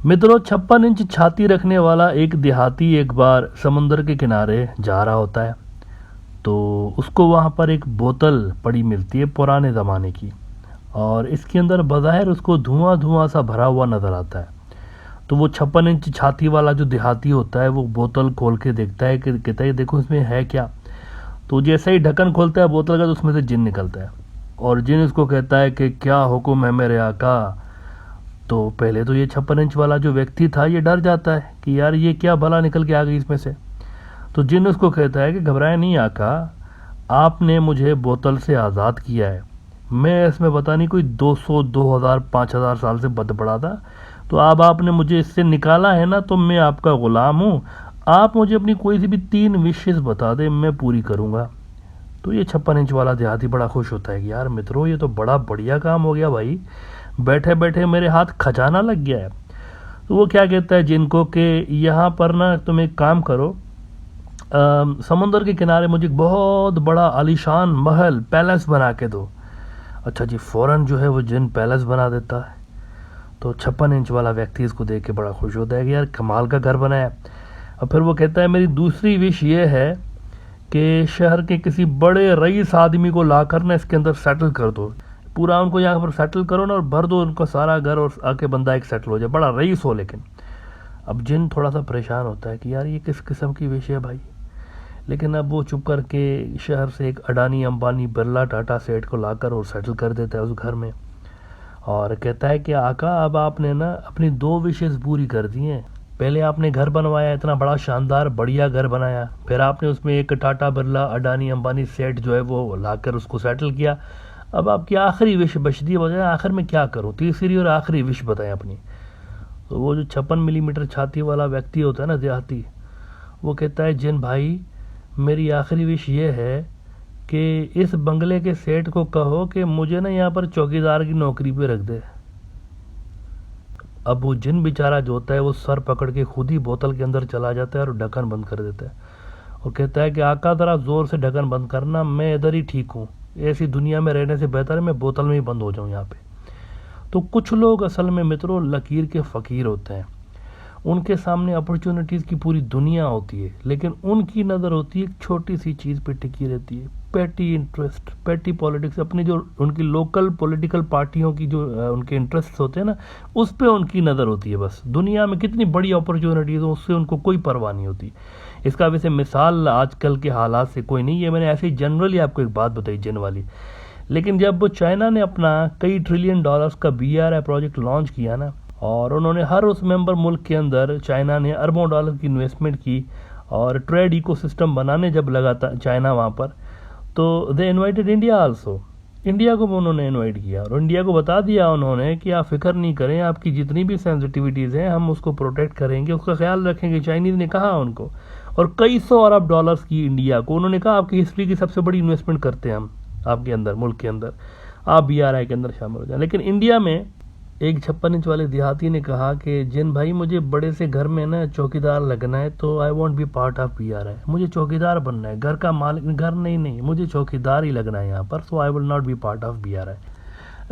मित्रों, 56 इंच छाती रखने वाला एक देहाती एक बार समुंदर के किनारे जा रहा होता है। तो उसको वहाँ पर एक बोतल पड़ी मिलती है पुराने ज़माने की, और इसके अंदर बज़ाहिर उसको धुआं धुआं सा भरा हुआ नज़र आता है। तो वो 56 इंच छाती वाला जो देहाती होता है वो बोतल खोल के देखता है कि कहता है देखो इसमें है क्या। तो जैसे ही ढक्कन खोलता है बोतल का तो उसमें से जिन निकलता है, और जिन उसको कहता है कि क्या हुक्म है मेरे आका। तो पहले तो ये 56 इंच वाला जो व्यक्ति था ये डर जाता है कि यार ये क्या भला निकल के आ गई इसमें से। तो जिन उसको कहता है कि घबराए नहीं आका, आपने मुझे बोतल से आज़ाद किया है। मैं इसमें पता नहीं कोई 200 2000 5000 साल से बंद पड़ा था। तो अब आपने मुझे इससे निकाला है ना, तो मैं आपका ग़ुलाम हूँ। आप मुझे अपनी कोई सी भी 3 विशेस बता दें, मैं पूरी करूँगा। तो ये 56 इंच वाला देहाती बड़ा खुश होता है कि यार मित्रों ये तो बड़ा बढ़िया काम हो गया भाई, बैठे बैठे मेरे हाथ खजाना लग गया है। तो वो क्या कहता है जिनको कि यहाँ पर ना तुम एक काम करो, समुंदर के किनारे मुझे एक बहुत बड़ा आलीशान महल पैलेस बना के दो। अच्छा जी, फ़ौरन जो है वो जिन पैलेस बना देता है। तो 56 इंच वाला व्यक्ति इसको देख के बड़ा खुश होता है कि यार कमाल का घर बनाया। और फिर वो कहता है मेरी दूसरी विश ये है कि शहर के किसी बड़े रईस आदमी को लाकर ना इसके अंदर सेटल कर दो। पूरा उनको यहाँ पर सेटल करो ना, और भर दो उनको सारा घर, और आके बंदा एक सेटल हो जाए, बड़ा रईस हो। लेकिन अब जिन थोड़ा सा परेशान होता है कि यार ये किस किस्म की विश है भाई। लेकिन अब वो चुप करके शहर से एक अडानी अंबानी बिरला टाटा सेठ को लाकर और सेटल कर देता है उस घर में, और कहता है कि आका अब आपने ना अपनी 2 विशेस पूरी कर दी हैं। पहले आपने घर बनवाया, इतना बड़ा शानदार बढ़िया घर बनाया, फिर आपने उसमें एक टाटा बिरला अडानी अंबानी सेठ जो है वो लाकर उसको सेटल किया। अब आपकी आखिरी विश बचती है, बताएं आखिर में क्या करूं, तीसरी और आखिरी विश बताएं अपनी। तो वो जो 56 मिलीमीटर छाती वाला व्यक्ति होता है ना देहाती, वो कहता है जिन भाई मेरी आखिरी विश ये है कि इस बंगले के सेठ को कहो कि मुझे ना यहाँ पर चौकीदार की नौकरी पे रख दे। अब वो जिन बेचारा जो होता है वो सर पकड़ के खुद ही बोतल के अंदर चला जाता है और ढक्कन बंद कर देता है, और कहता है कि आका ज़रा ज़ोर से ढक्कन बंद करना, मैं इधर ही ठीक हूँ। ऐसी दुनिया में रहने से बेहतर है मैं बोतल में ही बंद हो जाऊँ यहाँ पे। तो कुछ लोग असल में मित्रों लकीर के फ़कीर होते हैं। उनके सामने अपॉर्चुनिटीज़ की पूरी दुनिया होती है, लेकिन उनकी नज़र होती है एक छोटी सी चीज़ पे टिकी रहती है, पेटी इंटरेस्ट, पेटी पॉलिटिक्स। अपनी जो उनकी लोकल पॉलिटिकल पार्टियों की जो उनके इंटरेस्ट होते हैं ना, उस पे उनकी नज़र होती है। बस दुनिया में कितनी बड़ी अपॉर्चुनिटीज़ हो उससे उनको कोई परवाह नहीं होती। इसका वैसे मिसाल आजकल के हालात से कोई नहीं है, मैंने ऐसे ही जनरली आपको एक बात बताई जिन वाली। लेकिन जब चाइना ने अपना कई ट्रिलियन डॉलर्स का BRI प्रोजेक्ट लॉन्च किया ना, और उन्होंने हर उस मेंबर मुल्क के अंदर चाइना ने अरबों डॉलर की इन्वेस्टमेंट की, और ट्रेड इकोसिस्टम बनाने जब लगा था चाइना वहाँ पर, तो दे इनवाइटेड इंडिया आल्सो। इंडिया को भी उन्होंने इनवाइट किया, और इंडिया को बता दिया उन्होंने कि आप फिक्र नहीं करें, आपकी जितनी भी सेंसिटिविटीज़ हैं हम उसको प्रोटेक्ट करेंगे, उसका ख्याल रखेंगे। चाइनीज़ ने कहा उनको, और कई सौ अरब डॉलर्स की इंडिया को उन्होंने कहा आपकी हिस्ट्री की सबसे बड़ी इन्वेस्टमेंट करते हैं हम आपके अंदर, मुल्क के अंदर, आप BRI के अंदर शामिल हो जाए। लेकिन इंडिया में एक 56 इंच वाले देहाती ने कहा कि जिन भाई मुझे बड़े से घर में ना चौकीदार लगना है, तो I want be part of BRI। मुझे चौकीदार बनना है, घर का मालिक, घर नहीं, मुझे चौकीदार ही लगना है यहाँ पर। So I will not be part of BRI।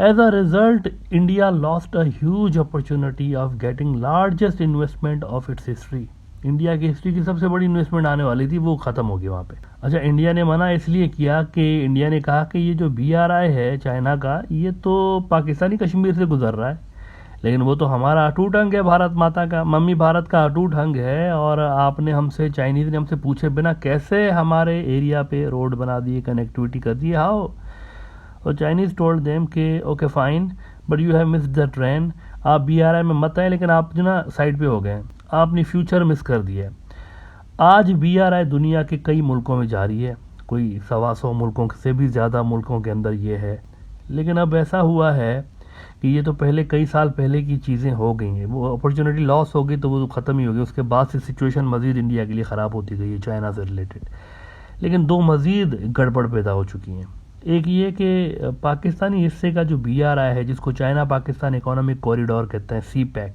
As a result India lost a huge opportunity of getting largest investment of its history. India की हिस्ट्री की सबसे बड़ी इन्वेस्टमेंट आने वाली थी, वो ख़त्म हो गई वहाँ पे। अच्छा, इंडिया ने मना इसलिए किया कि इंडिया ने कहा कि ये जो BRI है चाइना का, ये तो पाकिस्तानी कश्मीर से गुजर रहा है, लेकिन वो तो हमारा अटूट अंग है, भारत माता का, मम्मी भारत का अटूट अंग है। और आपने हमसे, चाइनीज़ ने हमसे पूछे बिना कैसे हमारे एरिया पे रोड बना दिए, कनेक्टिविटी कर दी, हाउ। और चाइनीज़ टोल्ड देम कि okay fine, but you have miss the train. आप BRI में मत आए, लेकिन आप जो ना साइड पे हो गए, आपने फ्यूचर मिस कर दिया है। आज BRI दुनिया के कई मुल्कों में जारी है, कोई 125 मुल्कों से भी ज़्यादा मुल्कों के अंदर ये है। लेकिन अब ऐसा हुआ है कि ये तो पहले कई साल पहले की चीज़ें हो गई हैं, वो अपॉर्चुनिटी लॉस हो गई तो वो ख़त्म ही हो गई। उसके बाद से सिचुएशन मज़ीद इंडिया के लिए ख़राब होती गई है चाइना से रिलेटेड। लेकिन 2 मज़ीद गड़बड़ पैदा हो चुकी हैं। एक ये कि पाकिस्तानी हिस्से का जो BRI है, जिसको चाइना पाकिस्तान इकोनॉमिक कॉरिडोर कहते हैं, CPEC,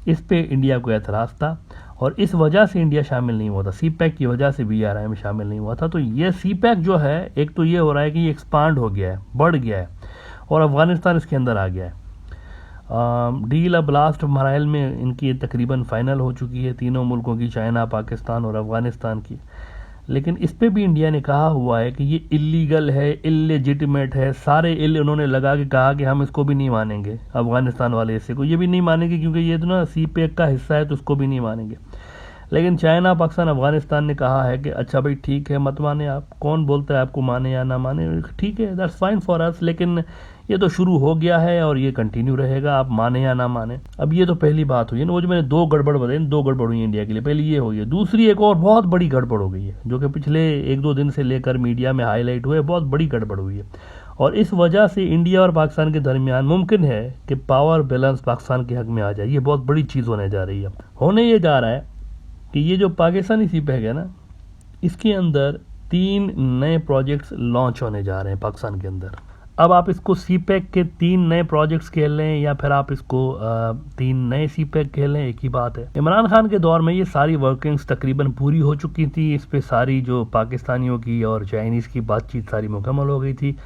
इस पे इंडिया को एतराज़ था, और इस वजह से इंडिया शामिल नहीं हुआ था। CPEC की वजह से BRI में शामिल नहीं हुआ था। तो ये CPEC जो है, एक तो ये हो रहा है कि ये एक्सपांड हो गया है, बढ़ गया है, और अफ़गानिस्तान इसके अंदर आ गया है। डील अब लास्ट मराइल में इनकी तकरीबन फाइनल हो चुकी है, तीनों मुल्कों की, चाइना, पाकिस्तान और अफ़गानिस्तान की। लेकिन इस पे भी इंडिया ने कहा हुआ है कि ये इलीगल है, इलेजिटिमेट है, सारे उन्होंने लगा के कहा कि हम इसको भी नहीं मानेंगे, अफ़गानिस्तान वाले हिस्से को ये भी नहीं मानेंगे क्योंकि ये तो ना CPEC का हिस्सा है, तो उसको भी नहीं मानेंगे। लेकिन चाइना, पाकिस्तान, अफ़गानिस्तान ने कहा है कि अच्छा भाई ठीक है, मत माने आप, कौन बोलता है आपको माने या ना माने, ठीक है, दैट्स फाइन फॉर अस, लेकिन ये तो शुरू हो गया है और ये कंटिन्यू रहेगा, आप माने या ना माने। अब ये तो पहली बात हुई है ना, वो जो मैंने दो गड़बड़ बताई, दो गड़बड़ हुई है इंडिया के लिए। पहली ये हुई है, दूसरी एक और बहुत बड़ी गड़बड़ हो गई है जो कि पिछले 1-2 दिन से लेकर मीडिया में हाईलाइट हुए, बहुत बड़ी गड़बड़ हुई है। और इस वजह से इंडिया और पाकिस्तान के दरमियान मुमकिन है कि पावर बैलेंस पाकिस्तान के हक में आ जाए। ये बहुत बड़ी चीज़ होने जा रही है। होने ये जा रहा है कि ये जो पाकिस्तानी CPEC है ना, इसके अंदर 3 नए प्रोजेक्ट्स लॉन्च होने जा रहे हैं पाकिस्तान के अंदर। अब आप इसको CPEC के 3 नए प्रोजेक्ट्स कह लें या फिर आप इसको 3 नए CPEC कह लें, एक ही बात है। इमरान खान के दौर में ये सारी वर्किंग्स तकरीबन पूरी हो चुकी थी, इस पे सारी जो पाकिस्तानियों की और चाइनीज़ की बातचीत सारी मुकम्मल हो गई थी।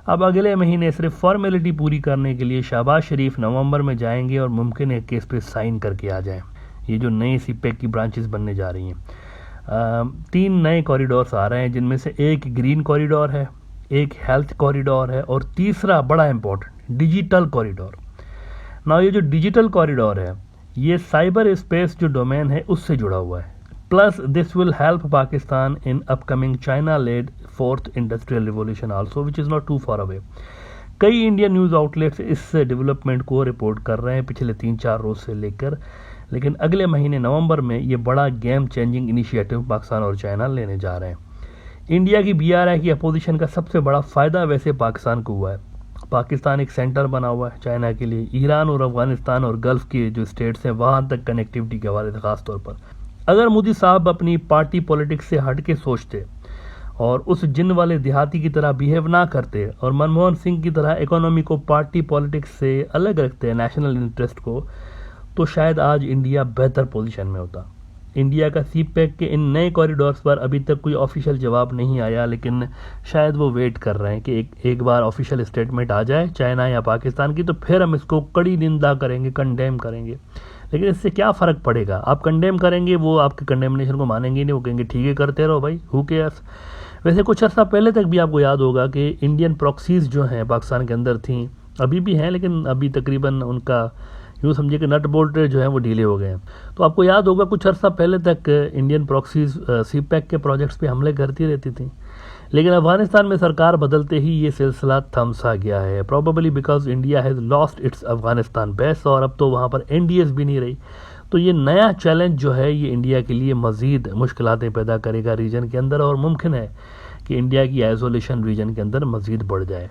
अब अगले महीने सिर्फ फॉर्मेलिटी पूरी करने के लिए शहबाज शरीफ नवंबर में जाएंगे और मुमकिन है कि इस पर साइन करके आ जाएं, ये जो नई CPEC की ब्रांचेस बनने जा रही हैं। 3 नए कॉरिडोर्स आ रहे हैं, जिनमें से एक ग्रीन कॉरिडोर है, एक हेल्थ कॉरिडोर है और तीसरा बड़ा इंपॉर्टेंट डिजिटल कॉरिडोर। ना ये जो डिजिटल कॉरिडोर है, ये साइबर स्पेस जो डोमेन है उससे जुड़ा हुआ है। Plus this will help Pakistan in upcoming China led 4th industrial revolution also, which is not too far away. कई इंडियन न्यूज़ आउटलेट्स इस डेवलपमेंट को रिपोर्ट कर रहे हैं पिछले 3-4 रोज से लेकर, लेकिन अगले महीने नवंबर में ये बड़ा गेम चेंजिंग इनिशिएटिव पाकिस्तान और चाइना लेने जा रहे हैं। इंडिया की BRI की अपोजिशन का सबसे बड़ा फ़ायदा वैसे पाकिस्तान को हुआ है। पाकिस्तान एक सेंटर बना हुआ है चाइना के लिए, ईरान और अफ़गानिस्तान और गल्फ़ के जो स्टेट्स हैं वहाँ तक कनेक्टिविटी के हवाले से ख़ास तौर पर। अगर मोदी साहब अपनी पार्टी पॉलिटिक्स से हट के सोचते और उस जिन वाले देहाती की तरह बिहेव ना करते और मनमोहन सिंह की तरह इकोनॉमी को पार्टी पॉलिटिक्स से अलग रखते हैं, नेशनल इंटरेस्ट को, तो शायद आज इंडिया बेहतर पोजीशन में होता। इंडिया का CPEC के इन नए कॉरिडोर्स पर अभी तक कोई ऑफिशियल जवाब नहीं आया, लेकिन शायद वो वेट कर रहे हैं कि एक बार ऑफिशियल स्टेटमेंट आ जाए चाइना या पाकिस्तान की, तो फिर हम इसको कड़ी निंदा करेंगे, कंडेम करेंगे। लेकिन इससे क्या फ़र्क पड़ेगा? आप कंडेम करेंगे, वो आपके कंडेमनेशन को मानेंगे नहीं, वो कहेंगे ठीक है करते रहो भाई, हु केयर्स। वैसे कुछ अर्सा पहले तक भी आपको याद होगा कि इंडियन प्रॉक्सीज़ जो हैं पाकिस्तान के अंदर थी, अभी भी हैं, लेकिन अभी तकरीबन उनका यूँ समझिए कि नट बोल्ट जो है वो ढीले हो गए हैं। तो आपको याद होगा कुछ अर्सा पहले तक इंडियन प्रॉक्सीज़ CPEC के प्रोजेक्ट्स पे हमले करती रहती थी, लेकिन अफ़गानिस्तान में सरकार बदलते ही ये सिलसिला थम सा गया है, probably because India has lost its Afghanistan base, और अब तो वहाँ पर NDS भी नहीं रही। तो ये नया चैलेंज जो है ये इंडिया के लिए मज़ीद मुश्किलातें पैदा करेगा रीजन के अंदर, और मुमकिन है कि इंडिया की आइसोलेशन रीजन के अंदर मज़ीद बढ़ जाए।